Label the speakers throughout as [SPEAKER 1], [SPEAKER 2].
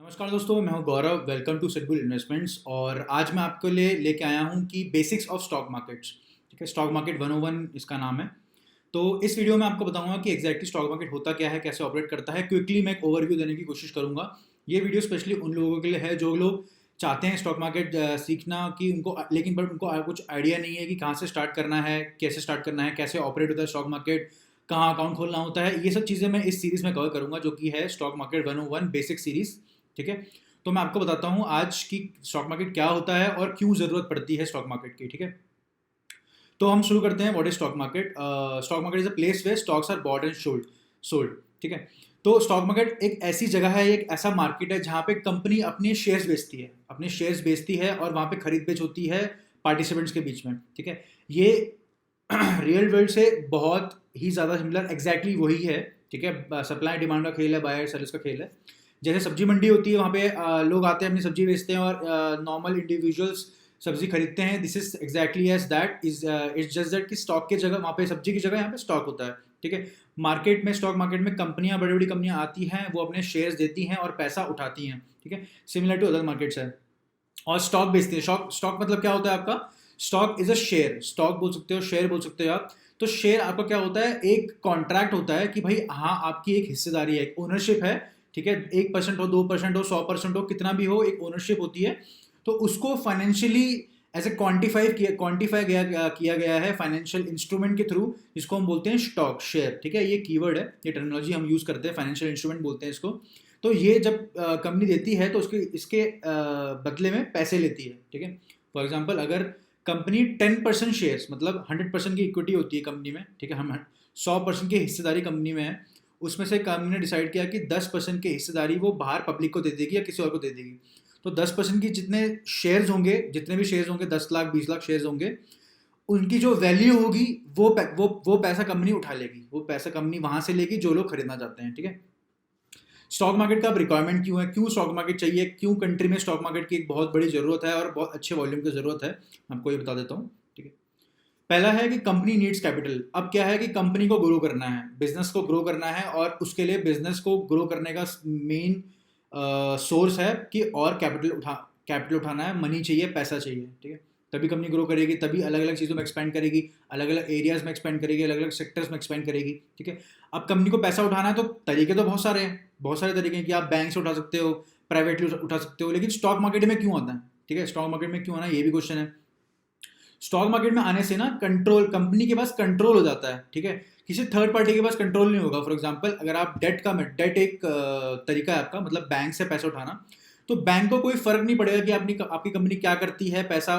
[SPEAKER 1] नमस्कार दोस्तों, मैं हूं गौरव। वेलकम टू सिटबुल इन्वेस्टमेंट्स। और आज मैं आपके लिए लेके आया हूं कि बेसिक्स ऑफ स्टॉक मार्केट्स। ठीक है, स्टॉक मार्केट 101 इसका नाम है। तो इस वीडियो में आपको बताऊंगा कि एग्जैक्टली स्टॉक मार्केट होता क्या है, कैसे ऑपरेट करता है। क्विकली मैं एक ओवरव्यू देने की कोशिश करूंगा। ये वीडियो स्पेशली उन लोगों के लिए है जो लोग चाहते हैं स्टॉक मार्केट सीखना, कि उनको लेकिन बट उनको कुछ आइडिया नहीं है कि कहाँ से स्टार्ट करना है, कैसे स्टार्ट करना है, कैसे ऑपरेट होता है स्टॉक मार्केट, कहाँ अकाउंट खोलना होता है। ये सब चीज़ें मैं इस सीरीज़ में कवर करूंगा, जो कि है स्टॉक मार्केट 101 बेसिक सीरीज़। ठीक है, तो मैं आपको बताता हूँ आज की स्टॉक मार्केट क्या होता है और क्यों ज़रूरत पड़ती है स्टॉक मार्केट की। ठीक है, तो हम शुरू करते हैं। What is stock market? Stock market is a place way stocks are bought and sold. ठीक है, तो स्टॉक मार्केट एक ऐसी जगह है, एक ऐसा मार्केट है जहाँ पे कंपनी अपने शेयर्स बेचती है और वहाँ पे खरीद बेच होती है पार्टिसिपेंट्स के बीच में। ठीक है, ये रियल वर्ल्ड से बहुत ही ज़्यादा सिमिलर एग्जैक्टली वही है। ठीक है, सप्लाई डिमांड का खेल है, बायर सेलर्स का खेल है। जैसे सब्जी मंडी होती है, वहाँ पे लोग आते हैं, अपनी सब्जी बेचते हैं और नॉर्मल इंडिविजुअल्स सब्जी खरीदते हैं। This is exactly as that is it's just that कि स्टॉक की जगह वहाँ पे सब्जी की जगह यहाँ पे स्टॉक होता है। ठीक है, मार्केट में, स्टॉक मार्केट में कंपनियां, बड़ी बड़ी कंपनियां आती हैं, वो अपने शेयर्स देती हैं और पैसा उठाती हैं। ठीक है, सिमिलर टू अदर मार्केट्स है। और स्टॉक बेचती है। स्टॉक स्टॉक मतलब क्या होता है आपका? Stock is a share. Stock बोल सकते हो, शेयर बोल सकते हो आप। तो शेयर आपका क्या होता है? एक कॉन्ट्रैक्ट होता है कि भाई हाँ, आपकी एक हिस्सेदारी है, एक ओनरशिप है। ठीक है, 1% हो, 2% हो, 100% हो, कितना भी हो, एक ओनरशिप होती है। तो उसको फाइनेंशियली एज ए किया गया है फाइनेंशियल इंस्ट्रूमेंट के थ्रू, जिसको हम बोलते हैं स्टॉक शेयर। ठीक है, ये कीवर्ड है, ये टर्मिनोलॉजी हम यूज करते हैं, फाइनेंशियल इंस्ट्रूमेंट बोलते हैं इसको। तो ये जब कंपनी देती है तो उसके इसके बदले में पैसे लेती है। ठीक है, फॉर एग्जांपल अगर कंपनी 10% शेयर्स, मतलब 100% की इक्विटी होती है कंपनी में। ठीक है, हम 100% की हिस्सेदारी कंपनी में है। उसमें से कंपनी ने डिसाइड किया कि 10% की हिस्सेदारी वो बाहर पब्लिक को दे देगी या किसी और को दे देगी। तो 10% की जितने शेयर्स होंगे, जितने भी शेयर्स होंगे, 10 लाख 20 लाख शेयर्स होंगे, उनकी जो वैल्यू होगी वो पैसा कंपनी उठा लेगी। वो पैसा कंपनी वहां से लेगी जो लोग खरीदना चाहते हैं। ठीक है, स्टॉक मार्केट का अब रिक्वायरमेंट क्यों है, क्यों स्टॉक मार्केट चाहिए, क्यों कंट्री में स्टॉक मार्केट की एक बहुत बड़ी जरूरत है और बहुत अच्छे वॉल्यूम की जरूरत है, आपको ये बता देता हूँ। ठीक है, पहला है कि कंपनी नीड्स कैपिटल। अब क्या है कि कंपनी को ग्रो करना है, बिजनेस को ग्रो करना है, और उसके लिए बिजनेस को ग्रो करने का मेन सोर्स है कि और कैपिटल उठाना है, मनी चाहिए, पैसा चाहिए। ठीक है, तभी कंपनी ग्रो करेगी, तभी अलग अलग चीज़ों में एक्सपेंड करेगी, अलग अलग एरियाज में एक्सपेंड करेगी, अलग अलग सेक्टर्स में एक्सपेंड करेगी। ठीक है, अब कंपनी को पैसा उठाना है तो तरीके तो बहुत सारे हैं, बहुत सारे तरीके हैं कि आप बैंक से उठा सकते हो, प्राइवेटली उठा सकते हो, लेकिन स्टॉक मार्केट में क्यों आता है? ठीक है, स्टॉक मार्केट में क्यों आना है, ये भी क्वेश्चन है। स्टॉक मार्केट में आने से ना कंट्रोल, कंपनी के पास कंट्रोल हो जाता है। ठीक है, किसी थर्ड पार्टी के पास कंट्रोल नहीं होगा। फॉर एग्जांपल अगर आप डेट एक तरीका है आपका, मतलब बैंक से पैसा उठाना, तो बैंक को कोई फर्क नहीं पड़ेगा कि आपकी कंपनी क्या करती है, पैसा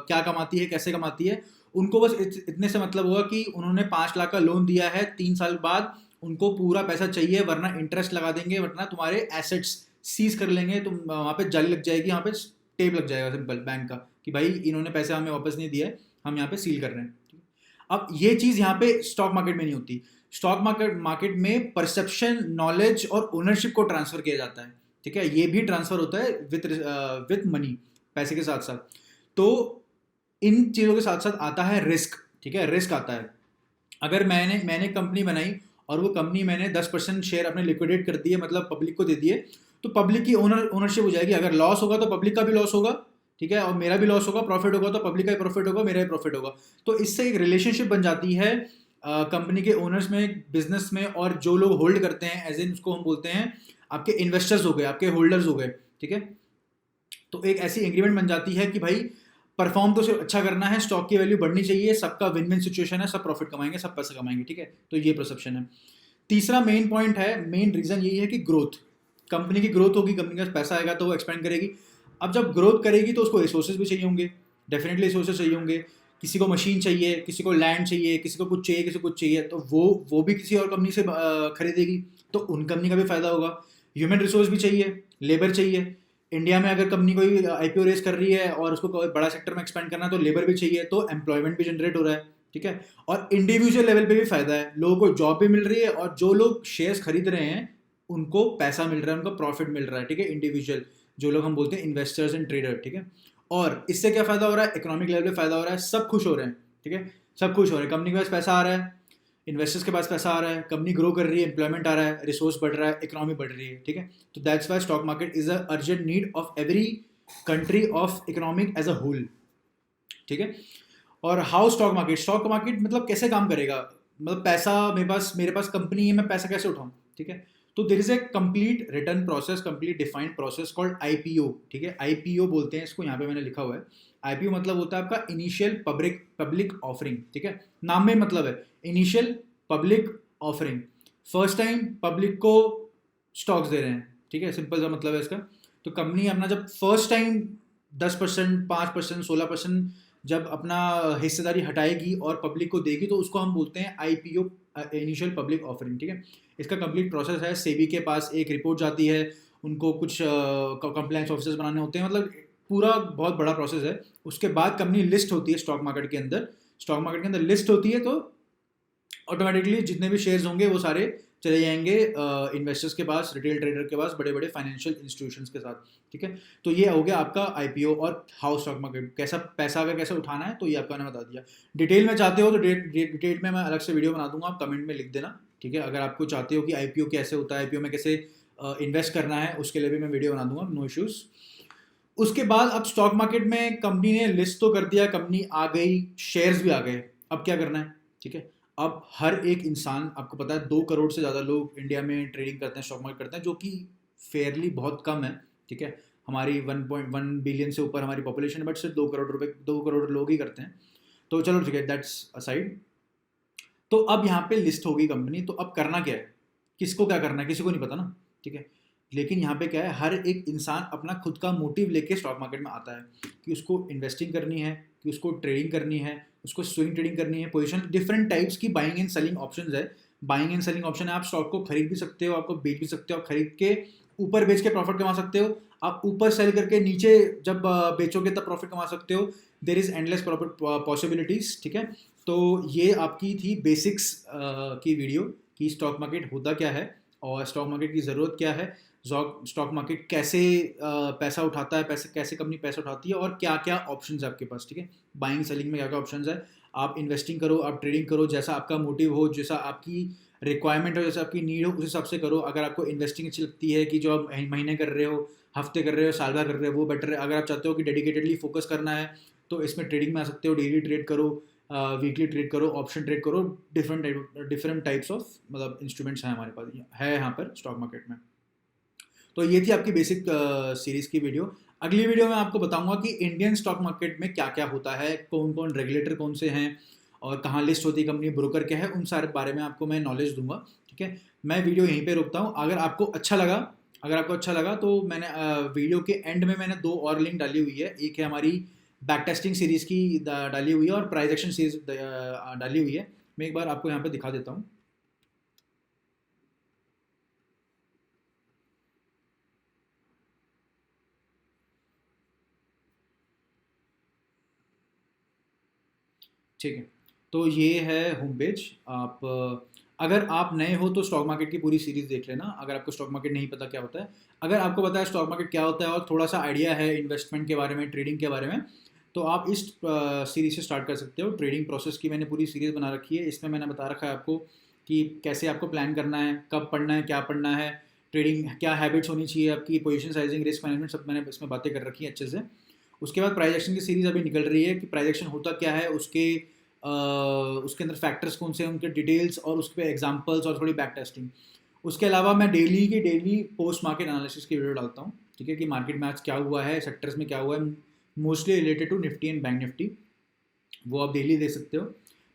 [SPEAKER 1] क्या कमाती है, कैसे कमाती है। उनको बस इतने से मतलब होगा कि उन्होंने 5 लाख का लोन दिया है, 3 साल बाद उनको पूरा पैसा चाहिए, वरना इंटरेस्ट लगा देंगे, वरना तुम्हारे एसेट्स सीज कर लेंगे, तुम वहाँ पे जाली लग जाएगी, वहाँ पे टेप लग जाएगा सिंपल बैंक का, कि भाई इन्होंने पैसे हमें वापस नहीं दिया है, हम यहाँ पे सील कर रहे हैं। ठीक है? अब ये चीज़ यहाँ पे स्टॉक मार्केट में नहीं होती। स्टॉक मार्केट में परसेप्शन, नॉलेज और ओनरशिप को ट्रांसफर किया जाता है। ठीक है, ये भी ट्रांसफर होता है विथ मनी, पैसे के साथ साथ। तो इन चीज़ों के साथ साथ आता है रिस्क। ठीक है, रिस्क आता है। अगर मैंने कंपनी बनाई और वो कंपनी मैंने 10% शेयर अपने लिक्विडेट कर दिए, मतलब पब्लिक को दे दिए, तो पब्लिक की ओनरशिप हो जाएगी। अगर लॉस होगा तो पब्लिक का भी लॉस होगा। ठीक है, और मेरा भी लॉस होगा। प्रॉफिट होगा तो पब्लिक का भी प्रॉफिट होगा, मेरा भी प्रॉफिट होगा। तो इससे एक रिलेशनशिप बन जाती है कंपनी के ओनर्स में, बिजनेस में, और जो लोग होल्ड करते हैं, एज इन उसको हम बोलते हैं आपके इन्वेस्टर्स हो गए, आपके होल्डर्स हो गए। ठीक है, तो एक ऐसी एग्रीमेंट बन जाती है कि भाई परफॉर्म तो सिर्फ अच्छा करना है, स्टॉक की वैल्यू बढ़नी चाहिए, सबका विन विन सिचुएशन है, सब प्रॉफिट कमाएंगे, सब पैसा कमाएंगे। ठीक है, तो ये परसेप्शन है। तीसरा मेन पॉइंट है, मेन रीजन यही है कि ग्रोथ, कंपनी की ग्रोथ होगी, कंपनी का पैसा आएगा तो वो एक्सपेंड करेगी। अब जब ग्रोथ करेगी तो उसको रिसोर्सेज भी चाहिए होंगे, डेफिनेटली रिसोर्सेज चाहिए होंगे। किसी को मशीन चाहिए, किसी को लैंड चाहिए, किसी को कुछ चाहिए, किसी को कुछ चाहिए, तो वो भी किसी और कंपनी से खरीदेगी, तो उन कंपनी का भी फायदा होगा। ह्यूमन रिसोर्स भी चाहिए, लेबर चाहिए। इंडिया में अगर कंपनी कोई आईपीओ रेस कर रही है और उसको कोई बड़ा सेक्टर में एक्सपेंड करना है, तो लेबर भी चाहिए, तो एम्प्लॉयमेंट भी जनरेट हो रहा है। ठीक है, और इंडिविजुअल लेवल पे भी फायदा है, लोगों को जॉब भी मिल रही है, और जो लोग शेयर्स खरीद रहे हैं उनको पैसा मिल रहा है, उनको प्रॉफिट मिल रहा है। ठीक है, इंडिविजुअल, जो लोग हम बोलते हैं इन्वेस्टर्स एंड ट्रेडर। ठीक है, और इससे क्या फायदा हो रहा है? इकोनॉमिक लेवल पे फायदा हो रहा है, सब खुश हो रहे हैं। ठीक है, सब खुश हो रहे हैं, कंपनी के पास पैसा आ रहा है, इन्वेस्टर्स के पास पैसा आ रहा है, कंपनी ग्रो कर रही है, एम्प्लॉयमेंट आ रहा है, रिसोर्स बढ़ रहा है, इकोनॉमी बढ़ रही है, ठीक है। तो that's why stock market is a urgent need of every country of economic as a whole, ठीक है। और हाउ स्टॉक मार्केट मतलब कैसे काम करेगा, मतलब पैसा मेरे पास कंपनी है, मैं पैसा कैसे उठाऊं, ठीक है। तो there is a complete return process, complete defined process called IPO, ठीक है। आईपीओ बोलते हैं इसको, यहाँ पे मैंने लिखा हुआ है। आईपीओ मतलब होता है आपका इनिशियल पब्लिक ऑफरिंग, ठीक है। नाम में मतलब है initial public offering, first time public को स्टॉक्स दे रहे हैं, ठीक है, सिंपल सा मतलब है इसका। तो कंपनी अपना जब फर्स्ट टाइम 10%, 5%, 16% जब अपना हिस्सेदारी हटाएगी और पब्लिक को देगी, तो उसको हम बोलते हैं आईपीओ, इनिशियल पब्लिक ऑफरिंग, ठीक है। इसका कंप्लीट प्रोसेस है, सेबी के पास एक रिपोर्ट जाती है, उनको कुछ कंप्लायंस ऑफिसर्स बनाने होते हैं, मतलब पूरा बहुत बड़ा प्रोसेस है। उसके बाद कंपनी लिस्ट होती है स्टॉक मार्केट के अंदर, स्टॉक मार्केट के अंदर लिस्ट होती है, तो ऑटोमेटिकली जितने भी शेयर्स होंगे वो सारे चले जाएंगे इन्वेस्टर्स के पास, रिटेल ट्रेडर के पास, बड़े बड़े फाइनेंशियल इंस्टीट्यूशंस के साथ, ठीक है। तो ये हो गया आपका आईपीओ और हाउ स्टॉक मार्केट कैसा पैसा अगर कैसे उठाना है, तो ये आपका मैंने बता दिया। डिटेल में चाहते हो तो डिटेल में मैं अलग से वीडियो बना दूंगा, आप कमेंट में लिख देना, ठीक है। अगर आपको चाहते हो कि आईपीओ कैसे होता है, आईपीओ में कैसे इन्वेस्ट करना है, उसके लिए भी मैं वीडियो बना दूंगा, नो इश्यूज़। उसके बाद अब स्टॉक मार्केट में कंपनी ने लिस्ट तो कर दिया, कंपनी आ गई, शेयर्स भी आ गए, अब क्या करना है, ठीक है। अब हर एक इंसान, आपको पता है 2 करोड़ से ज़्यादा लोग इंडिया में ट्रेडिंग करते हैं, स्टॉक मार्केट करते हैं, जो कि फेयरली बहुत कम है, ठीक है। हमारी 1.1 बिलियन से ऊपर हमारी पॉपुलेशन है, बट सिर्फ 2 करोड़ लोग ही करते हैं। तो चलो ठीक है, दैट्स असाइड। तो अब यहाँ पे लिस्ट होगी कंपनी, तो अब करना क्या है, किसको क्या करना है, किसी को नहीं पता ना, ठीक है। लेकिन यहाँ पे क्या है, हर एक इंसान अपना खुद का मोटिव लेके स्टॉक मार्केट में आता है, कि उसको इन्वेस्टिंग करनी है, कि उसको ट्रेडिंग करनी है, उसको स्विंग ट्रेडिंग करनी है, पोजीशन डिफरेंट टाइप्स की बाइंग एंड सेलिंग ऑप्शंस है। बाइंग एंड सेलिंग ऑप्शन है, आप स्टॉक को खरीद भी सकते हो, आपको बेच भी सकते हो, आप खरीद के ऊपर बेच के प्रॉफिट कमा सकते हो, आप ऊपर सेल करके नीचे जब बेचोगे तब प्रॉफिट कमा सकते हो। There is endless profit possibilities, ठीक है। तो ये आपकी थी बेसिक्स की वीडियो, कि स्टॉक मार्केट होता क्या है और स्टॉक मार्केट की ज़रूरत क्या है, स्टॉक मार्केट कैसे पैसा उठाता है, पैसे कैसे कंपनी पैसा उठाती है, और क्या क्या ऑप्शंस है आपके पास, ठीक है। बाइंग सेलिंग में क्या क्या ऑप्शंस है, आप इन्वेस्टिंग करो, आप ट्रेडिंग करो, जैसा आपका मोटिव हो, जैसा आपकी रिक्वायरमेंट हो, जैसा आपकी नीड हो, उस हिसाब से करो। अगर आपको इन्वेस्टिंग अच्छी लगती है, कि जो आप महीने कर रहे हो, हफ्ते कर रहे हो, साल भर कर रहे हो, वो बेटर है। अगर आप चाहते हो कि डेडिकेटेडली फोकस करना है, तो इसमें ट्रेडिंग में आ सकते हो, डेली ट्रेड करो, वीकली ट्रेड करो, ऑप्शन ट्रेड करो, डिफरेंट टाइप्स ऑफ मतलब इंस्ट्रूमेंट्स हैं हमारे पास, है यहाँ पर स्टॉक मार्केट में। तो ये थी आपकी बेसिक सीरीज़ की वीडियो। अगली वीडियो में आपको बताऊंगा कि इंडियन स्टॉक मार्केट में क्या क्या होता है, कौन कौन रेगुलेटर कौन से हैं, और कहाँ लिस्ट होती है कंपनी, ब्रोकर क्या है, उन सारे बारे में आपको मैं नॉलेज दूंगा, ठीक है। मैं वीडियो यहीं पे रोकता हूँ। अगर आपको अच्छा लगा तो मैंने वीडियो के एंड में मैंने 2 और लिंक डाली हुई है। एक है हमारी बैक टेस्टिंग सीरीज़ की डाली हुई है, और प्राइस एक्शन सीरीज डाली हुई है। मैं एक बार आपको यहाँ पे दिखा देता हूँ। ठीक है, तो ये है होम पेज। आप अगर आप नए हो तो स्टॉक मार्केट की पूरी सीरीज़ देख लेना, अगर आपको स्टॉक मार्केट नहीं पता क्या होता है। अगर आपको पता है स्टॉक मार्केट क्या होता है और थोड़ा सा आइडिया है इन्वेस्टमेंट के बारे में, ट्रेडिंग के बारे में, तो आप इस सीरीज़ से स्टार्ट कर सकते हो। ट्रेडिंग प्रोसेस की मैंने पूरी सीरीज़ बना रखी है, इसमें मैंने बता रखा है आपको कि कैसे आपको प्लान करना है, कब पढ़ना है, क्या पढ़ना है, ट्रेडिंग क्या हैबिट्स होनी चाहिए आपकी, पोजीशन साइजिंग, रिस्क मैनेजमेंट, सब मैंने इसमें बातें कर रखी है अच्छे से। उसके बाद प्राइस एक्शन की सीरीज़ अभी निकल रही है, कि प्राइस एक्शन होता क्या है, उसके अंदर फैक्टर्स कौन से हैं, उनके डिटेल्स, और उसके पे एग्जांपल्स और थोड़ी बैक टेस्टिंग। उसके अलावा मैं डेली पोस्ट मार्केट एनालिसिस की वीडियो डालता हूँ, ठीक है, कि मार्केट में आज क्या हुआ है, सेक्टर्स में क्या हुआ है, mostly related to Nifty and bank Nifty, वो आप डेली दे सकते हो।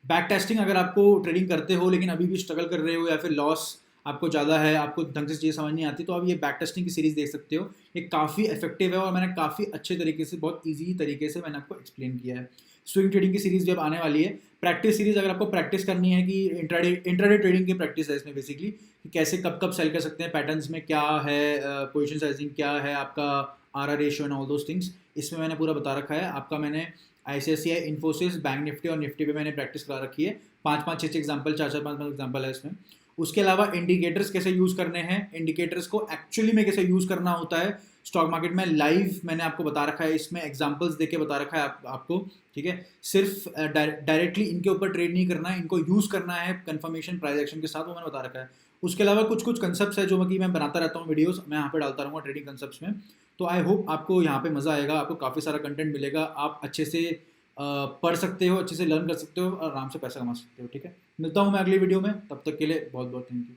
[SPEAKER 1] बैक टेस्टिंग, अगर आपको ट्रेडिंग करते हो लेकिन अभी भी स्ट्रगल कर रहे हो, या फिर लॉस आपको ज़्यादा है, आपको ढंग से चीज़ें समझ नहीं आती, तो आप ये बैक टेस्टिंग की सीरीज़ देख सकते हो। ये काफ़ी इफेक्टिव है, और मैंने काफ़ी अच्छे तरीके से, बहुत ईजी तरीके से मैंने आपको एक्सप्लेन किया है। स्विंग ट्रेडिंग की सीरीज़ भी अब आने वाली है। प्रैक्टिस सीरीज़, अगर आपको प्रैक्टिस करनी है, कि इंट्राडे ट्रेडिंग की प्रैक्टिस है इसमें बेसिकली, कि कैसे कब कब सेल कर सकते हैं, पैटर्न्स में क्या है, पोजीशन साइजिंग क्या है, आपका R ratio and all those things, इसमें मैंने पूरा बता रखा है। आपका मैंने ICICI, इन्फोसिस, बैंक निफ्टी और निफ्टी पे मैंने प्रैक्टिस करा रखी है। 5-5 6 एग्जाम्पल, 4-4 5 एग्जाम्पल है इसमें। उसके अलावा इंडिकेटर्स कैसे यूज़ करने हैं, इंडिकेटर्स को एक्चुअली में कैसे यूज़ करना होता है, स्टॉक मार्केट में लाइव मैंने आपको बता रखा है, इसमें एग्जांपल्स देके बता रखा है आपको, ठीक है। सिर्फ डायरेक्टली इनके ऊपर ट्रेड नहीं करना है, इनको यूज़ करना है कंफर्मेशन प्राइस एक्शन के साथ, वो मैंने बता रखा है। उसके अलावा कुछ कुछ कंसेप्ट्स है जो कि मैं बनाता रहता हूँ वीडियोस, मैं यहाँ पे डालता रहूँगा ट्रेडिंग कंसेप्ट्स में। तो आई होप आपको यहाँ पे मज़ा आएगा, आपको काफ़ी सारा कंटेंट मिलेगा, आप अच्छे से पढ़ सकते हो, अच्छे से लर्न कर सकते हो और आराम से पैसा कमा सकते हो, ठीक है। मिलता हूँ मैं अगली वीडियो में, तब तक के लिए बहुत बहुत थैंक यू।